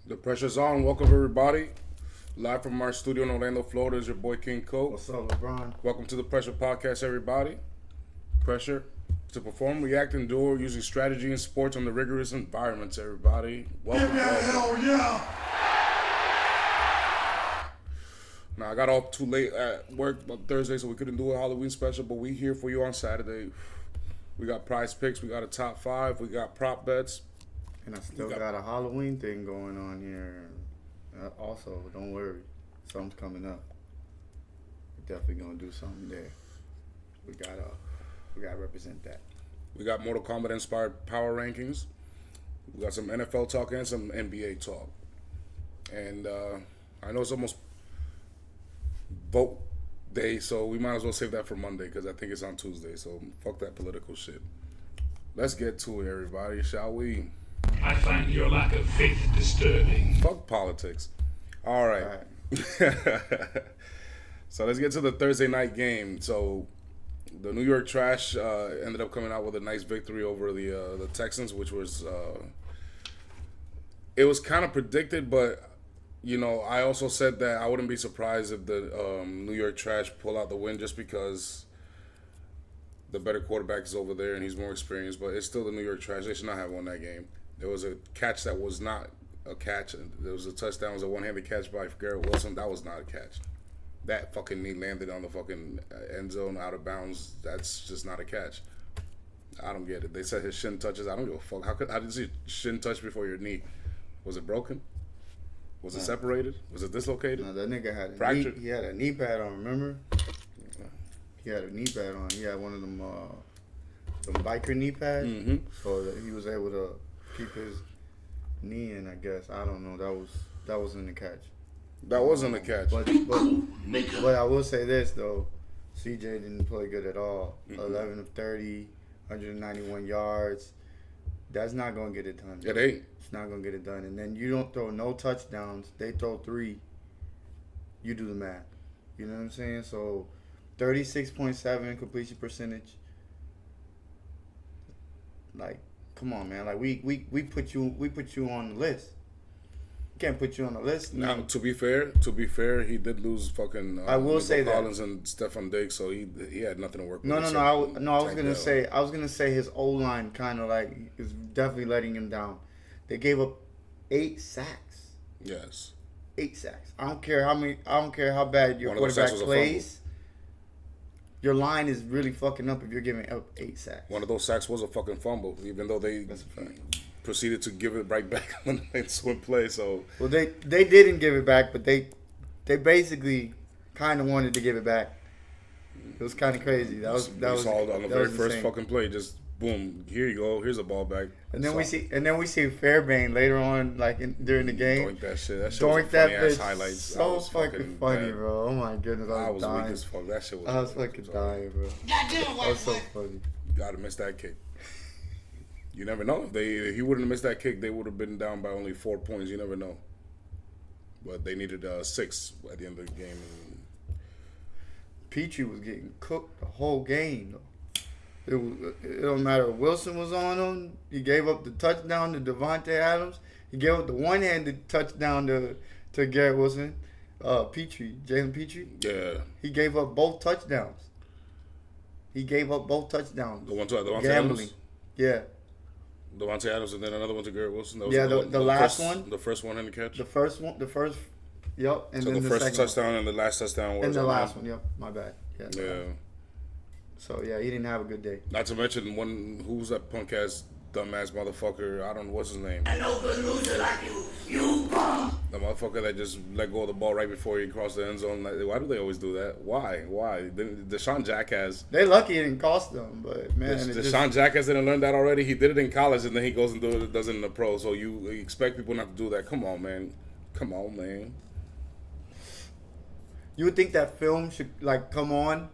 The pressure's on. Welcome everybody. Live from our studio in Orlando, Florida is your boy King Coke. What's up, LeBron? Welcome to the Pressure Podcast, everybody. Pressure to perform, react, endure using strategy and sports on the rigorous environments, everybody. Welcome. Hell yeah! Now I got off too late at work on Thursday, so we couldn't do a Halloween special, but we here for you on Saturday. We got prize picks, we got a top five, we got prop bets. And I still got a Halloween thing going on here. Also, don't worry, something's coming up. We're definitely gonna do something there. We gotta represent that. We got Mortal Kombat inspired power rankings. We got some NFL talk and some NBA talk. And I know it's almost vote day, so we might as well save that for Monday because I think it's on Tuesday. So fuck that political shit. Let's get to it, everybody, shall we? I find your lack of faith disturbing. Fuck politics. All right. So let's get to the Thursday night game. So the New York Trash ended up coming out with a nice victory over the Texans, which was it was kind of predicted, but you know I also said that I wouldn't be surprised if the New York Trash pull out the win just because the better quarterback is over there and he's more experienced. But it's still the New York Trash. They should not have won that game. There was a catch that was not a catch. There was a touchdown. It was a one-handed catch by Garrett Wilson. That was not a catch. That fucking knee landed on the fucking end zone out of bounds. That's just not a catch. I don't get it. They said his shin touches. I don't give a fuck. How did your shin touch before your knee? Was it broken? Was it separated? Was it dislocated? No, that nigga had fractured. He had a knee pad on. Remember? He had a knee pad on. He had one of them biker knee pads, so that he was able to keep his knee in. I guess I don't know. That wasn't the catch. That wasn't a catch. But I will say this though, CJ didn't play good at all. 11 of 30, 191 yards. That's not gonna get it done. It ain't. It's not gonna get it done. And then you don't throw no touchdowns. They throw 3. You do the math. You know what I'm saying? So 36.7 completion percentage. Like, come on, man. Like we put you on the list. Can't put you on the list. Now, to be fair, he did lose fucking. I will say that Collins and Stefan Diggs, so he had nothing to work with. No. I was gonna say his O line kind of like is definitely letting him down. They gave up 8 sacks. Yes. 8 sacks. I don't care how bad your quarterback plays. Your line is really fucking up if you're giving up 8 sacks. One of those sacks was a fucking fumble, even though they proceeded to give it right back on the swim play. So well, they didn't give it back, but they basically kind of wanted to give it back. It was kind of crazy. That was on the very first insane. fucking play. Just boom, here you go. Here's a ball back. And then we see Fairbairn later on, like during the game. Doink that shit. That shit Doink was that funny ass bitch. highlights. So fucking funny, bad. bro. Oh my goodness, I was dying. Weak as fuck. That shit was. I was fucking dying, bro. That was so funny. Gotta miss that kick. You never know. If he wouldn't have missed that kick, they would have been down by only 4 points. You never know. But they needed 6 at the end of the game. Petrie was getting cooked the whole game, though. It don't matter if Wilson was on him. He gave up the touchdown to Devontae Adams. He gave up the one-handed touchdown to Garrett Wilson. Jalen Petrie. Yeah. He gave up both touchdowns. The one to Devontae Gambling. Adams? Yeah. Devontae Adams and then another one to Garrett Wilson. That was Yeah, the last one. The first one in the catch. The first. Yep. And so then the first second touchdown one. and the last touchdown was And the last one. Yep. My bad. Yeah. So yeah, he didn't have a good day. Not to mention who's that punk ass dumbass motherfucker? I don't know what's his name. I know good loser like you bum. The motherfucker that just let go of the ball right before he crossed the end zone. Like, why do they always do that? Why? Deshaun Jackass. They're lucky it didn't cost them, but man, Deshaun Jackass didn't learn that already. He did it in college, and then he goes and does it in the pro. So you expect people not to do that? Come on, man. You would think that film should like come on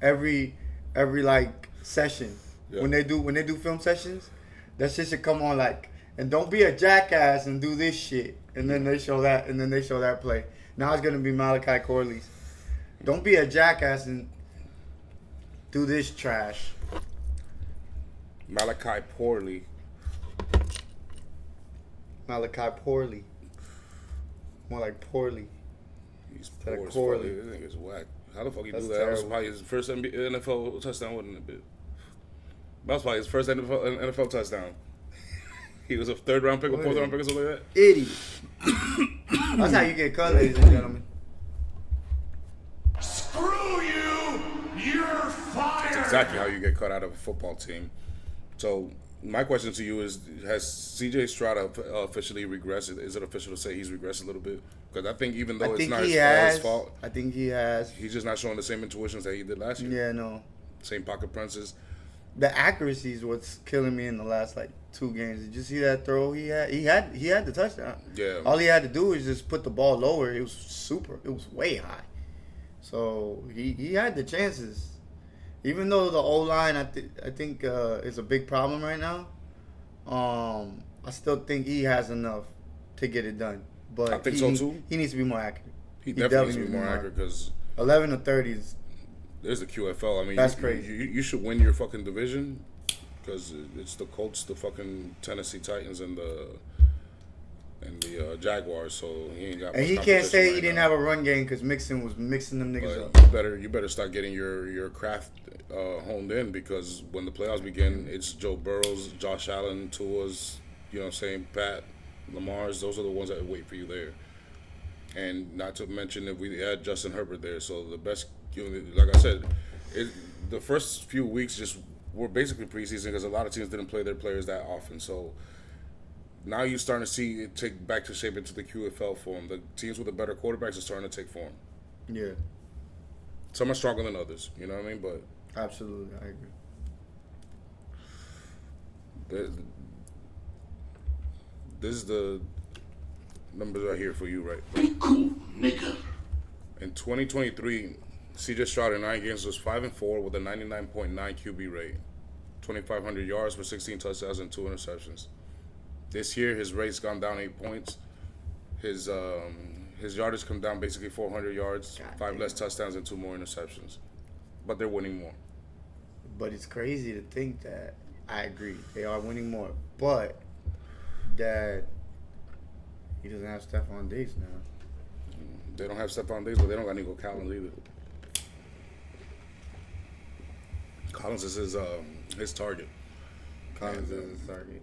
every like session. Yeah. When they do film sessions, that shit should come on like, and don't be a jackass and do this shit. And then they show that play. Now it's gonna be Malachi Corley's. Don't be a jackass and do this trash. Malachi Poorly. Malachi Poorly. More like poorly. He's Instead of poor as fuck. Corley. This nigga's whack. How the fuck he That's do that? That was terrible. probably his first NFL touchdown, wasn't it? That was probably his first NFL touchdown. He was a third round pick or fourth round pick or something like that. Idiot. That's how you get cut, ladies and gentlemen. Screw you! You're fired! That's exactly how you get cut out of a football team. So my question to you is: has C.J. Stroud officially regressed? Is it official to say he's regressed a little bit? Because I think even though I it's think not he his has. fault, I think he has. he's just not showing the same intuitions that he did last year. Yeah, no. Same pocket punches. The accuracy is what's killing me in the last like 2 games. Did you see that throw he had? He had the touchdown. Yeah. All he had to do is just put the ball lower. It was super. It was way high. So he had the chances. Even though the O-line I think is a big problem right now. I still think he has enough to get it done. But I think so too. He needs to be more accurate. He definitely needs to be more accurate because 11 to 30 is. there's the QFL. I mean, That's crazy. You should win your fucking division because it's the Colts, the fucking Tennessee Titans, and the Jaguars. So he ain't got. And much he can't competition say right he didn't now. have a run game because Mixon was mixing them niggas But up. you better start getting your craft honed in because when the playoffs begin, it's Joe Burrow's, Josh Allen, Tua's, you know what I'm saying, Pat, Lamar's. Those are the ones that wait for you there. And not to mention if we had Justin Herbert there. So the best, like I said, the first few weeks just were basically preseason because a lot of teams didn't play their players that often. So now you're starting to see it take back to shape into the QFL form. The teams with the better quarterbacks are starting to take form. Yeah, Some are stronger than others, you know what I mean? But absolutely, I agree. this is the numbers right here for you, right? Be cool, nigga. In 2023, C.J. Stroud in 9 games was 5-4 with a 99.9 QB rate, 2,500 yards for 16 touchdowns and 2 interceptions. This year, his rate's gone down 8 points. His yardage come down basically 400 yards, God 5 damn. less touchdowns and 2 more interceptions. But they're winning more. But it's crazy to think that I agree they are winning more, but that he doesn't have Stephon Diggs now. They don't have Stephon Diggs, but they don't got Nico Collins either. Collins is his target. Collins is his target.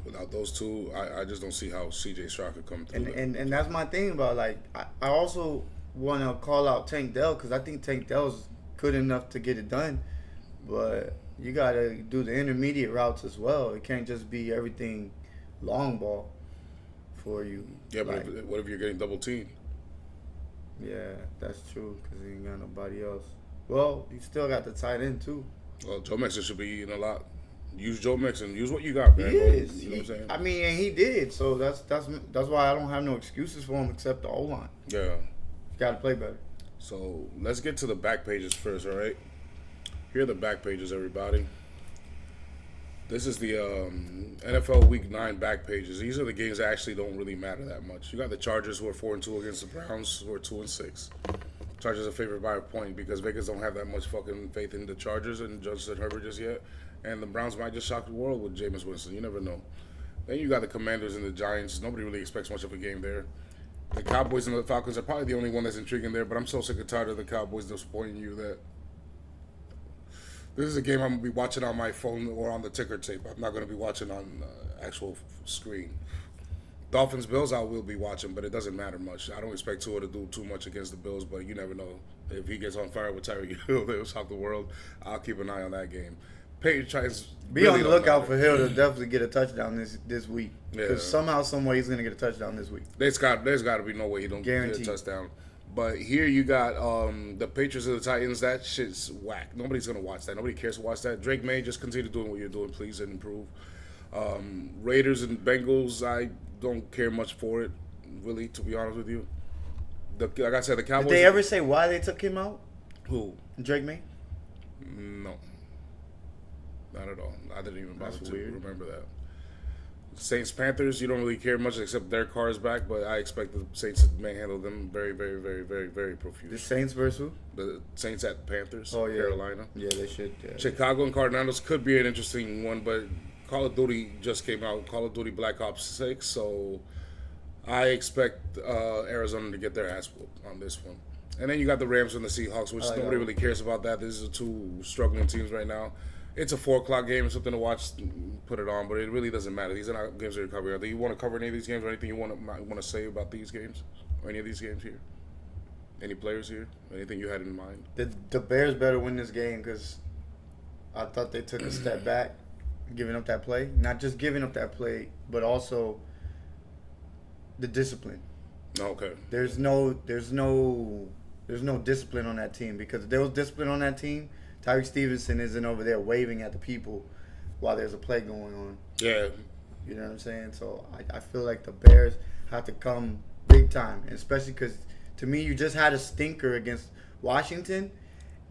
Without those two, I just don't see how C.J. Stroud could come through. And that's my thing about like I also want to call out Tank Dell because I think Tank Dell's good enough to get it done, but you gotta do the intermediate routes as well. It can't just be everything long ball for you. Yeah, but Like, what if you're getting double teamed? yeah, that's true because he ain't got nobody else. Well, you still got the tight end too. Well, Joe Mixon should be eating a lot. Use Joe Mixon. Use what you got, man. He is. You know what I'm saying? I mean, and he did. So that's why I don't have no excuses for him except the O line. Yeah. Got to play better. So let's get to the back pages first, all right? Here are the back pages, everybody. This is the NFL Week 9 back pages. These are the games that actually don't really matter that much. You got the Chargers who are 4-2 against the Browns who are 2-6. Chargers are favored by a point because Vegas don't have that much fucking faith in the Chargers and Justin Herbert just yet. And the Browns might just shock the world with Jameis Winston. You never know. Then you got the Commanders and the Giants. Nobody really expects much of a game there. The Cowboys and the Falcons are probably the only one that's intriguing there, but I'm so sick and tired of the Cowboys disappointing you that this is a game I'm going to be watching on my phone or on the ticker tape. I'm not going to be watching on actual screen. Dolphins, Bills, I will be watching, but it doesn't matter much. I don't expect Tua to do too much against the Bills, but you never know. If he gets on fire with Tyreek Hill, they'll shock the world. I'll keep an eye on that game. Patriots, Giants, Be really on the don't lookout matter. for Hill to definitely get a touchdown this week. Yeah. Because somehow, some way, he's going to get a touchdown this week. There's got to be no way he don't get a Guaranteed. touchdown. But here you got the Patriots and the Titans. That shit's whack. Nobody's gonna watch that. Nobody cares to watch that. Drake May, just continue doing what you're doing, please, and improve. Raiders and Bengals, I don't care much for it, really, to be honest with you. Like I said, the Cowboys. Did they ever say why they took him out? Who? Drake May? No, not at all. I didn't even bother That's to weird. remember that. Saints Panthers, you don't really care much except their car is back, but I expect the Saints to manhandle them very, very, very, very, very The profuse. Saints versus who? The Saints at Panthers, Oh, yeah. Carolina. Yeah, they should. Yeah. Chicago and Cardinals could be an interesting one, but Call of Duty just came out, Call of Duty Black Ops 6, so I expect Arizona to get their ass whooped on this one. And then you got the Rams and the Seahawks, which nobody really cares about that. These are two struggling teams right now. It's a 4 o'clock game, something to watch, put it on, but it really doesn't matter. These are not games that you cover. Do you want to cover any of these games or anything you want to say about these games or any of these games here? Any players here? Anything you had in mind? The Bears better win this game because I thought they took a step back, giving up that play. Not just giving up that play, but also the discipline. Okay. There's no discipline on that team, because if there was discipline on that team, Tyreek Stevenson isn't over there waving at the people while there's a play going on. Yeah. You know what I'm saying? So I feel like the Bears have to come big time, and especially because, to me, you just had a stinker against Washington,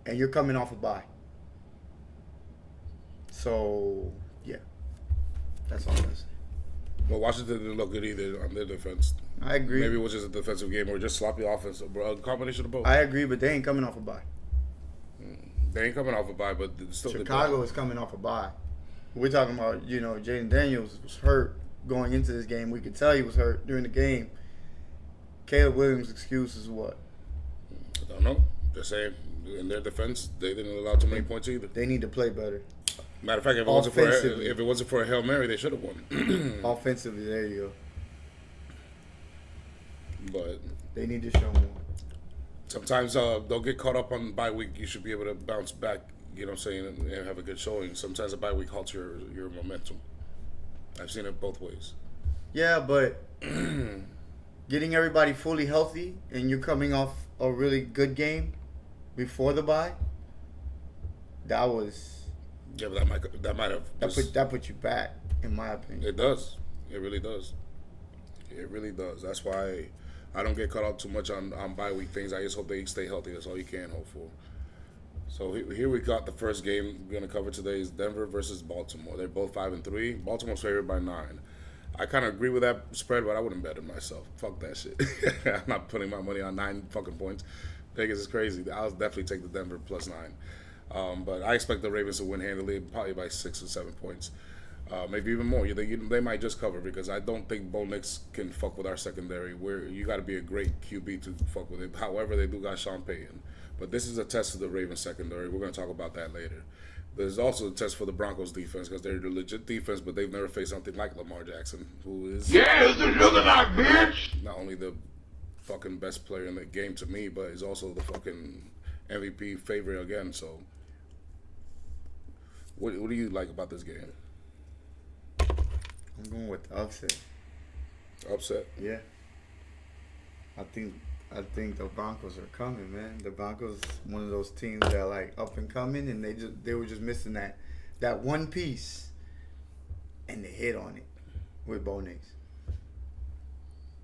and you're coming off a bye. So, yeah. That's all I'm going to say. Well, Washington didn't look good either on their defense. I agree. Maybe it was just a defensive game or just sloppy offense. A combination of both. I agree, but they ain't coming off a bye. They ain't coming off a bye, but still. Chicago is coming off a bye. We're talking about, Jaden Daniels was hurt going into this game. We could tell he was hurt during the game. Caleb Williams' excuse is what? I don't know. They're saying in their defense, they didn't allow too many points either. They need to play better. Matter of fact, if it wasn't for a Hail Mary, they should have won. Offensively, there you go. But they need to show more. Sometimes they'll get caught up on bye week. You should be able to bounce back, you know what I'm saying, and have a good showing. Sometimes a bye week halts your momentum. I've seen it both ways. Yeah, but getting everybody fully healthy and you're coming off a really good game before the bye, that was... Yeah, but that might have... That put you back, in my opinion. It does. It really does. It really does. That's why I don't get caught up too much on bye week things. I just hope they stay healthy. That's all you can hope for. So here we got the first game we're going to cover today is Denver versus Baltimore. They're both 5-3. Baltimore's favored by 9. I kind of agree with that spread, but I wouldn't bet it myself. Fuck that shit. I'm not putting my money on 9 fucking points. Vegas is crazy. I'll definitely take the Denver plus 9. But I expect the Ravens to win handily, probably by 6 or 7 points. Maybe even more. They might just cover, because I don't think Bo Nix can fuck with our secondary. You got to be a great QB to fuck with it. However, they do got Sean Payton. But this is a test of the Ravens secondary. We're going to talk about that later. There's also a test for the Broncos defense, because they're the legit defense, but they've never faced something like Lamar Jackson, who is look at that bitch! Not only the fucking best player in the game to me, but is also the fucking MVP favorite again. So, what do you like about this game? I'm going with the upset. Upset? Yeah. I think the Broncos are coming, man. The Broncos, one of those teams that are like up and coming, and they were just missing that one piece, and they hit on it with Bo Nix.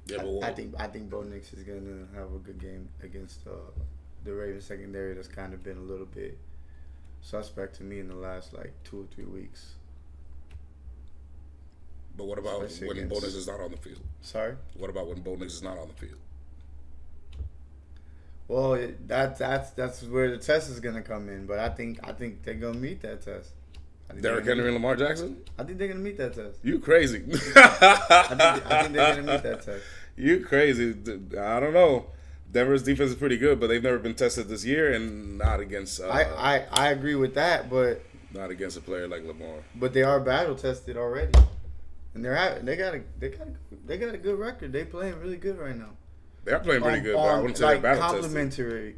Yeah, I think Bo Nix is gonna have a good game against the Ravens secondary. That's kind of been a little bit suspect to me in the last 2 or 3 weeks. But what about when Bo Nix is not on the field? Sorry? What about when Bo Nix is not on the field? Well, that's where the test is gonna come in. But I think they're gonna meet that test. Derrick Henry and Lamar Jackson? I think they're gonna meet that test. You crazy? I think they're gonna meet that test. You crazy? I don't know. Denver's defense is pretty good, but they've never been tested this year, and not against. I agree with that, but not against a player like Lamar. But they are battle tested already, and they got a good record. They playing really good right now. They are playing pretty good, but I wouldn't say they're battle tested.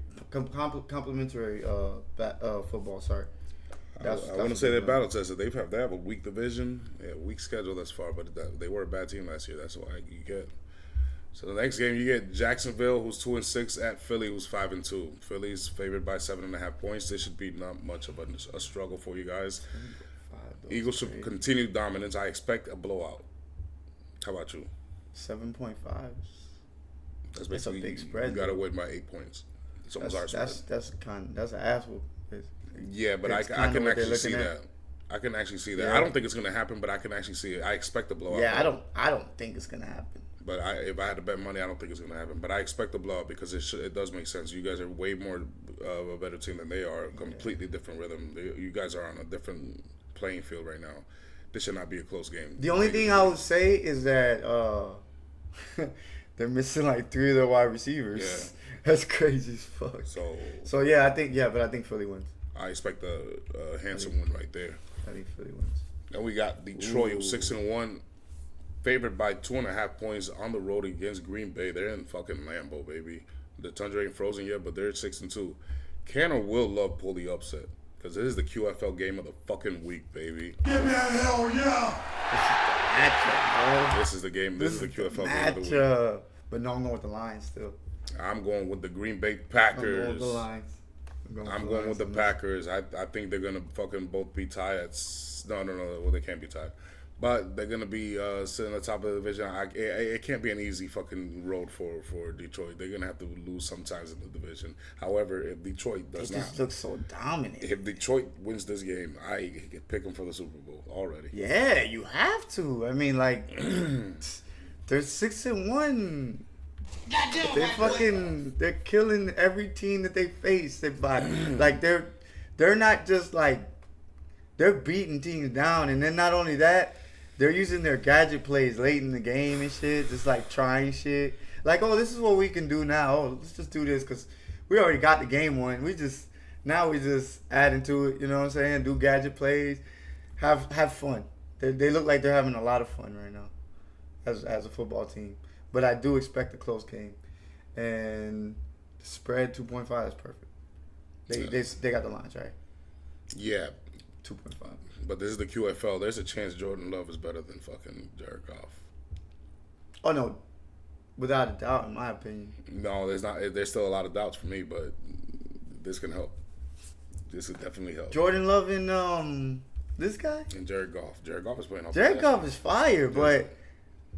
Complimentary football. Sorry. I wouldn't say they're battle tested. They have a weak division, weak schedule thus far, but they were a bad team last year. That's why you get. So the next game you get Jacksonville, who's 2-6, at Philly, who's 5-2. Philly's favored by 7.5 points. This should be not much of a struggle for you guys. Eagles should continue dominance. I expect a blowout. How about you? 7.5. That's basically a big spread. You got to win by 8 points. It's almost our spread. That's an ass whoop. Yeah, but I can actually see that. I can actually see that. Yeah. I don't think it's going to happen, but I can actually see it. I expect a blowout. Yeah, I don't think it's going to happen. But if I had to bet money, I don't think it's going to happen. But I expect a blowout because it does make sense. You guys are way more of a better team than they are. Completely different rhythm. You guys are on a different playing field right now. This should not be a close game. The only thing I would say is that they're missing like 3 of their wide receivers. Yeah. That's crazy as fuck. So yeah, but I think Philly wins. I expect a handsome win right there. I think Philly wins. Then we got Detroit, Ooh. 6-1, favored by 2.5 points on the road against Green Bay. They're in fucking Lambeau, baby. The tundra ain't frozen yet, but they're 6-2. Can or will Love pull the upset? Because this is the QFL game of the fucking week, baby. Give me a hell yeah. Matchup, bro. This is the game. This is the QFL game of the week. Matchup. But no, I'm going with the Lions still. I'm going with the Green Bay I'm going Packers. with the Lions. I'm going with the Packers. I think they're gonna fucking both be tied. No. Well, they can't be tied, but they're gonna be sitting at the top of the division. It can't be an easy fucking road for Detroit. They're gonna have to lose sometimes in the division. However, if Detroit does They not, just look so dominant. if Detroit wins this game, I pick them for the Super Bowl already. Yeah, you have to. I mean, like, they're 6-1. They're killing every team that they face. They're not just like, they're beating teams down, and then not only that, they're using their gadget plays late in the game and shit, just like trying shit. Like, oh, this is what we can do now. Oh, let's just do this because we already got the game won. We just adding to it. You know what I'm saying? Do gadget plays, have fun. They look like they're having a lot of fun right now, as a football team. But I do expect a close game, and the spread 2.5 is perfect. They got the lines right. Yeah, 2.5. but this is the QFL. There's a chance Jordan Love is better than fucking Jared Goff. Oh no, without a doubt, in my opinion. No, there's not. There's still a lot of doubts for me, but this can help. This could definitely help. Jordan Love and this guy. And Jared Goff. Jared Goff is playing off. Jared Goff is fire, but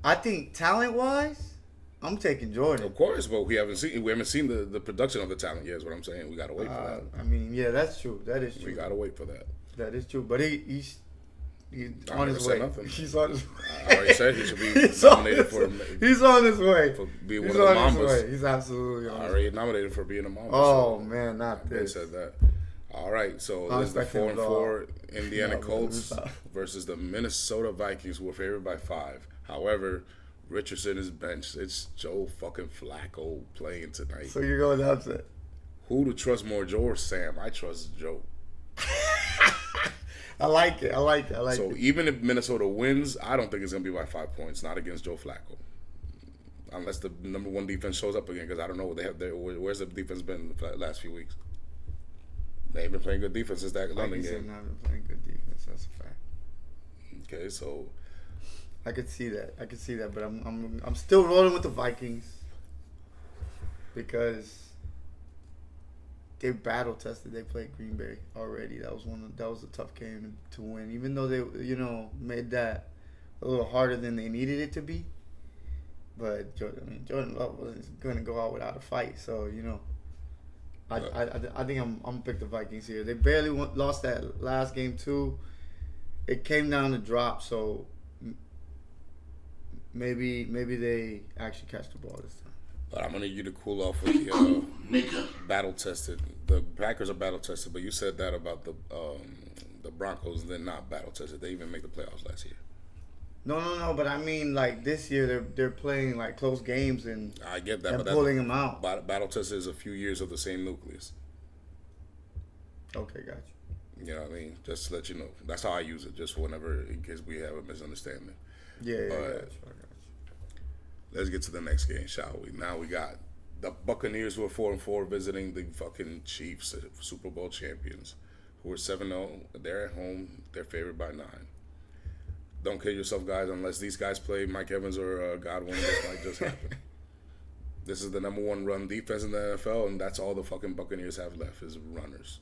I think talent wise, I'm taking Jordan. Of course, but we haven't seen the production of the talent yet. Is what I'm saying. We gotta wait for that. I mean, yeah, that's true. That is true. We gotta wait for that. That is true. But he's I on never his said way. nothing. He's on his way. I already said he should be He's on nominated He's on his way. for being He's one of the on his Mambas. way. He's absolutely on his way. Already nominated for being a Mamba. Oh so man, not they this. said that. All right, so I'm this is the expecting 4-4 Indiana No, man, Colts it's not. versus the Minnesota Vikings, who are favored by 5. However, Richardson is benched. It's Joe fucking Flacco playing tonight. So you're going to upset. Who to trust more, Joe or Sam? I trust Joe. I like it. So even if Minnesota wins, I don't think it's going to be by 5 points. Not against Joe Flacco. Unless the number 1 defense shows up again, because I don't know what they have there. Where's the defense been the last few weeks? They ain't been playing good defense since that London Vikings game. have not been playing good defense. That's a fact. Okay, so I could see that. But I'm still rolling with the Vikings because they battle tested. They played Green Bay already. That was a tough game to win. Even though they made that a little harder than they needed it to be. But Jordan Love wasn't going to go out without a fight. So I think I'm gonna pick the Vikings here. They barely lost that last game too. It came down to drop, so maybe they actually catch the ball this time. but I'm gonna need you to cool off with the battle tested. The Packers are battle tested, but you said that about the Broncos. They're not battle tested. They even make the playoffs last year. No. But I mean, like this year, they're playing like close games and I get that, and but pulling them out. Battle tested is a few years of the same nucleus. Okay, got you. You know what I mean? Just to let you know. That's how I use it, just whenever, in case we have a misunderstanding. Yeah, I got you. Let's get to the next game, shall we? Now we got the Buccaneers, who are 4-4, visiting the fucking Chiefs, Super Bowl champions, who are 7-0. They're at home. They're favored by 9. Don't kill yourself, guys, unless these guys play Mike Evans or Godwin. This might just happen. This is the number 1 run defense in the NFL, and that's all the fucking Buccaneers have left is runners.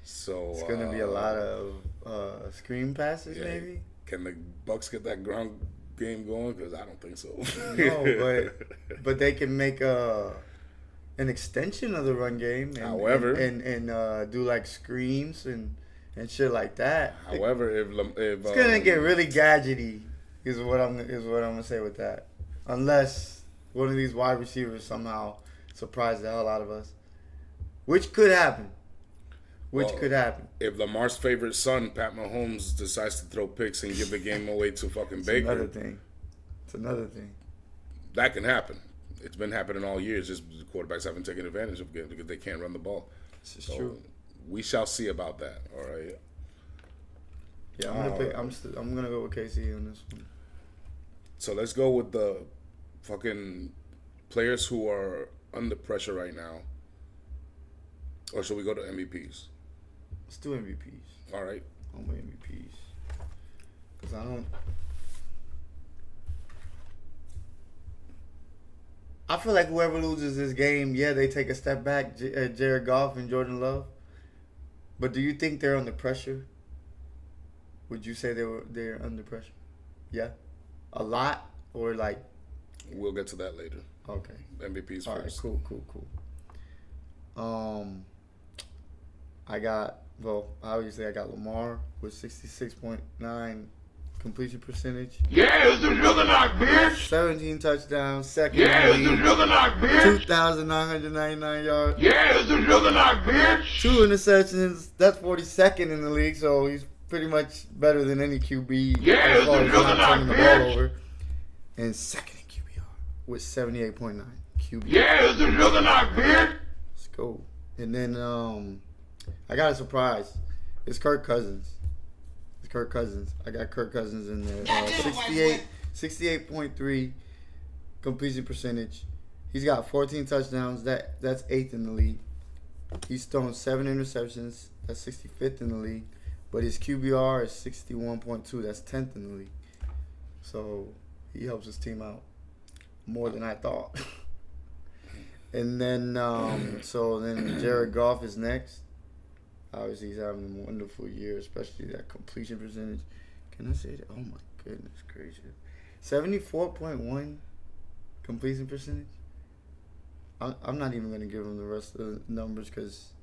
So It's gonna be a lot of screen passes, yeah. maybe. Can the Bucs get that ground game going? Because I don't think so. No, but they can make an extension of the run game. And, However, and do like screens and shit like that. However, if It's gonna get really gadgety, is what I'm gonna say with that. Unless one of these wide receivers somehow surprise the hell out of us, which could happen. Could happen. If Lamar's favorite son, Pat Mahomes, decides to throw picks and give the game away to fucking Baker. It's another thing. That can happen. It's been happening all years. Just the quarterbacks haven't taken advantage of it because they can't run the ball. This is true. We shall see about that. All right. Yeah, I'm gonna go with KC on this one. So let's go with the fucking players who are under pressure right now. Or should we go to MVPs? Let's do MVPs. All right. I'm with MVPs. Because I feel like whoever loses this game, yeah, they take a step back, Jared Goff and Jordan Love. But do you think they're under pressure? Would you say they're under pressure? Yeah? A lot? Or like... We'll get to that later. Okay. MVPs All first. right, cool. Obviously I got Lamar with 66.9 completion percentage. Yeah, it's a juggernaut, bitch. 17 touchdowns, second Yeah, it's in a the league, juggernaut, bitch. 2,999 yards, Yeah, it's a juggernaut, bitch. 2 interceptions. That's 42nd in the league, so he's pretty much better than any QB Yeah, as far it's as a not turning the juggernaut, ball bitch. over. And second in QBR with 78.9 QBR. Yeah, it's a juggernaut, bitch. Let's go. And then I got a surprise. It's Kirk Cousins. I got Kirk Cousins in there. 68.3 completion percentage. He's got 14 touchdowns. That's 8th in the league. He's thrown 7 interceptions. That's 65th in the league. But his QBR is 61.2. That's 10th in the league. So he helps his team out more than I thought. And then, then Jared Goff is next. Obviously, he's having a wonderful year, especially that completion percentage. Can I say that? Oh, my goodness gracious. 74.1 completion percentage. I'm not even going to give him the rest of the numbers because,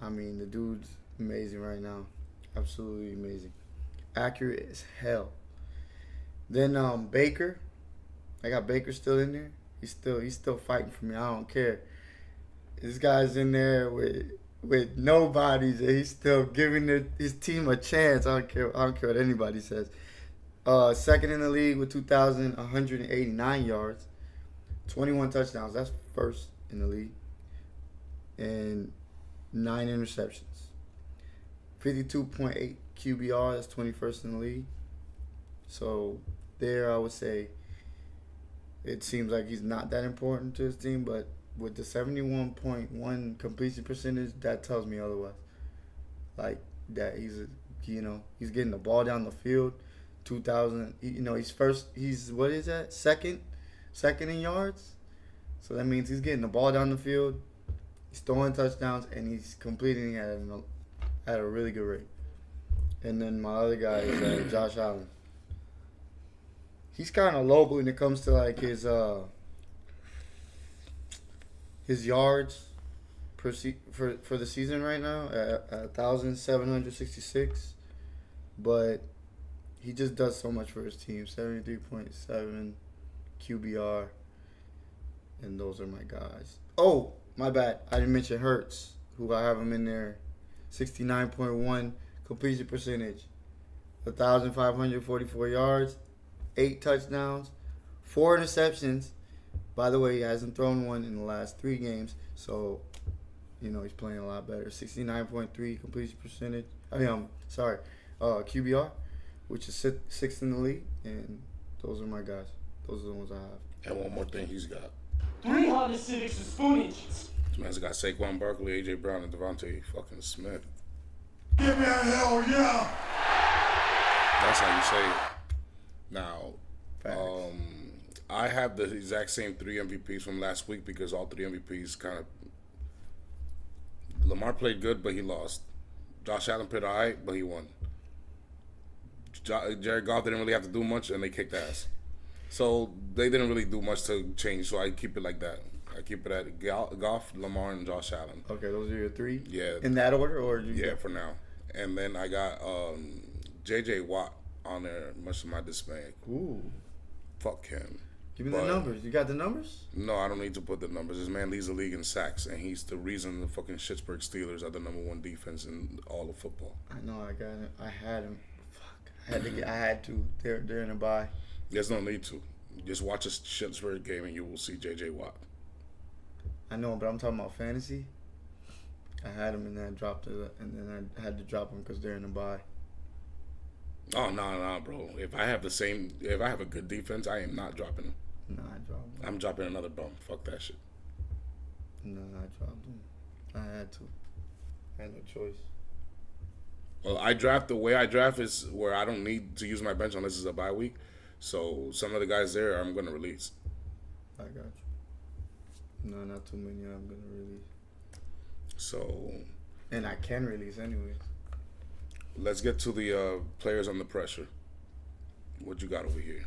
I mean, the dude's amazing right now. Absolutely amazing. Accurate as hell. Then Baker. I got Baker still in there. He's still fighting for me. I don't care. This guy's in there with nobodies, and he's still giving his team a chance. I don't care what anybody says. Second in the league with 2,189 yards, 21 touchdowns. That's first in the league, and 9 interceptions. 52.8 QBR. That's 21st in the league. So there, I would say it seems like he's not that important to his team, but with the 71.1 completion percentage, that tells me otherwise. Like that he's getting the ball down the field. 2,000. What is that? Second in yards. So that means he's getting the ball down the field. He's throwing touchdowns and he's completing at a really good rate. And then my other guy is Josh Allen. He's kind of low when it comes to like his yards for the season right now at 1,766, but he just does so much for his team. 73.7 QBR, and those are my guys. Oh, my bad, I didn't mention Hurts, who I have him in there. 69.1 completion percentage, 1,544 yards. 8 touchdowns, 4 interceptions. By the way, he hasn't thrown one in the last 3 games, so he's playing a lot better. 69.3 completion percentage. QBR, which is 6th in the league, and those are my guys. Those are the ones I have. And one more thing he's got. 3 Honda Civics with spoon engines. This man's got Saquon Barkley, AJ Brown, and Devontae fucking Smith. Give me a hell yeah. That's how you say it. Now, Facts. I have the exact same 3 MVPs from last week because all 3 MVPs kind of... Lamar played good, but he lost. Josh Allen played all right, but he won. Jared Goff didn't really have to do much, and they kicked ass. So they didn't really do much to change, so I keep it like that. I keep it at Goff, Lamar, and Josh Allen. Okay, those are your 3? Yeah. In that order? Or For now. And then I got J.J. Watt on there, much to my dismay. Ooh. Fuck him. Give me the numbers. You got the numbers? No, I don't need to put the numbers. This man leads the league in sacks, and he's the reason the fucking Pittsburgh Steelers are the #1 defense in all of football. I know. I got him. I had him. Fuck. I had to. They're in a bye. There's no need to. Just watch a Shittsburg game and you will see J.J. Watt. I know, but I'm talking about fantasy. I had him and then I dropped it, and then I had to drop him because they're in the bye. Oh no, bro. If I have a good defense, I am not dropping him. No, I dropped him. I'm dropping another bum. Fuck that shit. No, I dropped him. I had to. I had no choice. Well, the way I draft is where I don't need to use my bench unless it's a bye week. So some of the guys there I'm going to release. I got you. No, not too many I'm going to release. So. And I can release anyways. Let's get to the players under pressure. What you got over here?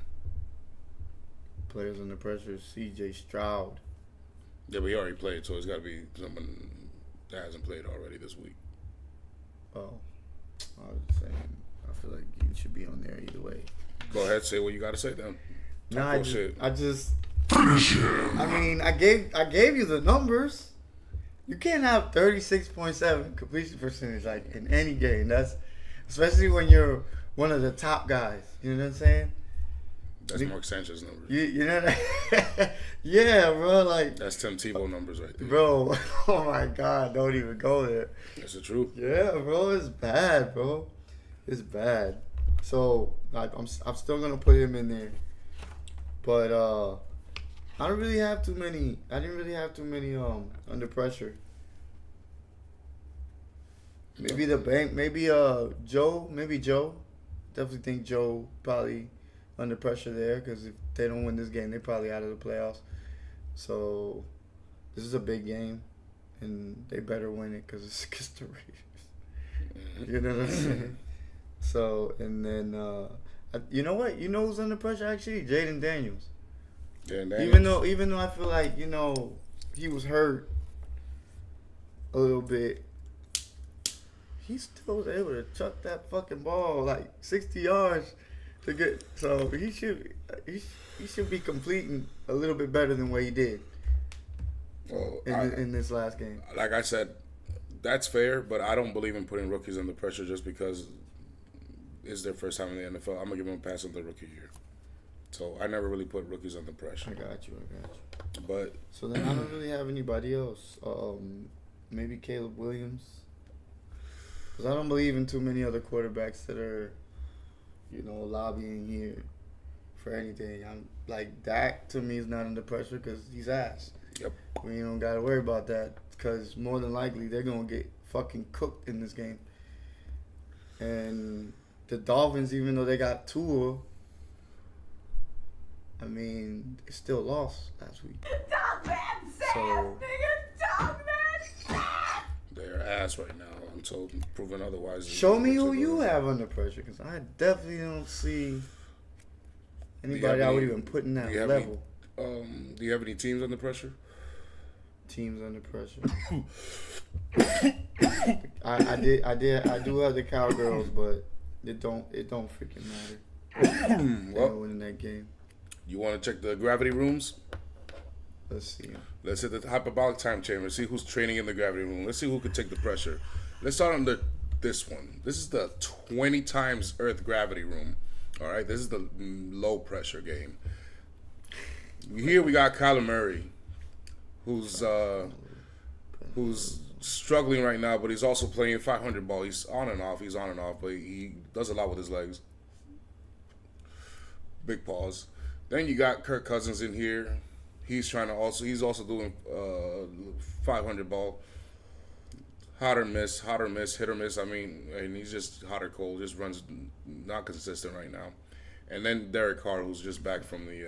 Players under pressure, C.J. Stroud. Yeah, but he already played, so it's got to be someone that hasn't played already this week. Oh, I was saying, I feel like you should be on there either way. Go ahead, say what you got to say then. Nah, I just Finish him. I mean, I gave you the numbers. You can't have 36.7 completion percentage like in any game. That's especially when you're one of the top guys. You know what I'm saying? That's Mark Sanchez numbers. You know that? Yeah, bro. Like That's Tim Tebow numbers right there. bro. Oh my God! Don't even go there. That's the truth. Yeah, bro. It's bad, bro. It's bad. So like, I'm still gonna put him in there, but I don't really have too many. I didn't really have too many under pressure. Maybe the bank. Maybe Joe. Maybe Joe. Definitely think Joe probably under pressure there because if they don't win this game, they're probably out of the playoffs. So this is a big game, and they better win it because it's against the Raiders. You know what I'm saying? So and then you know what? You know who's under pressure actually? Jaden Daniels. Even though I feel like he was hurt a little bit, he still was able to chuck that fucking ball like 60 yards to get. So he should be completing a little bit better than what he did in this last game. Like I said, that's fair, but I don't believe in putting rookies under pressure just because it's their first time in the NFL. I'm gonna give them a pass on the rookie year. So I never really put rookies under pressure. I got you. But so then I don't really have anybody else. Maybe Caleb Williams. Because I don't believe in too many other quarterbacks that are, lobbying here for anything. I'm like Dak to me is not under pressure because he's ass. Yep. We don't gotta worry about that because more than likely they're gonna get fucking cooked in this game. And the Dolphins, even though they got Tua, I mean, they still lost last week. So they're ass right now. I'm told, proven otherwise. Show me who you have under pressure, because I definitely don't see anybody I would even put in that level. Do you have any teams under pressure? Teams under pressure. I do have the Cowgirls, but it don't freaking matter. They're winning that game. You want to check the gravity rooms? Let's see. Let's hit the hyperbolic time chamber. See who's training in the gravity room. Let's see who can take the pressure. Let's start on this one. This is the 20 times Earth gravity room. All right, this is the low pressure game. Here we got Kyler Murray, who's struggling right now, but he's also playing 500 ball. He's on and off, but he does a lot with his legs. Big pause. Then you got Kirk Cousins in here. He's also doing 500 ball. Hot or miss, hit or miss. I mean, and he's just hot or cold. Just runs not consistent right now. And then Derek Carr, who's just back from the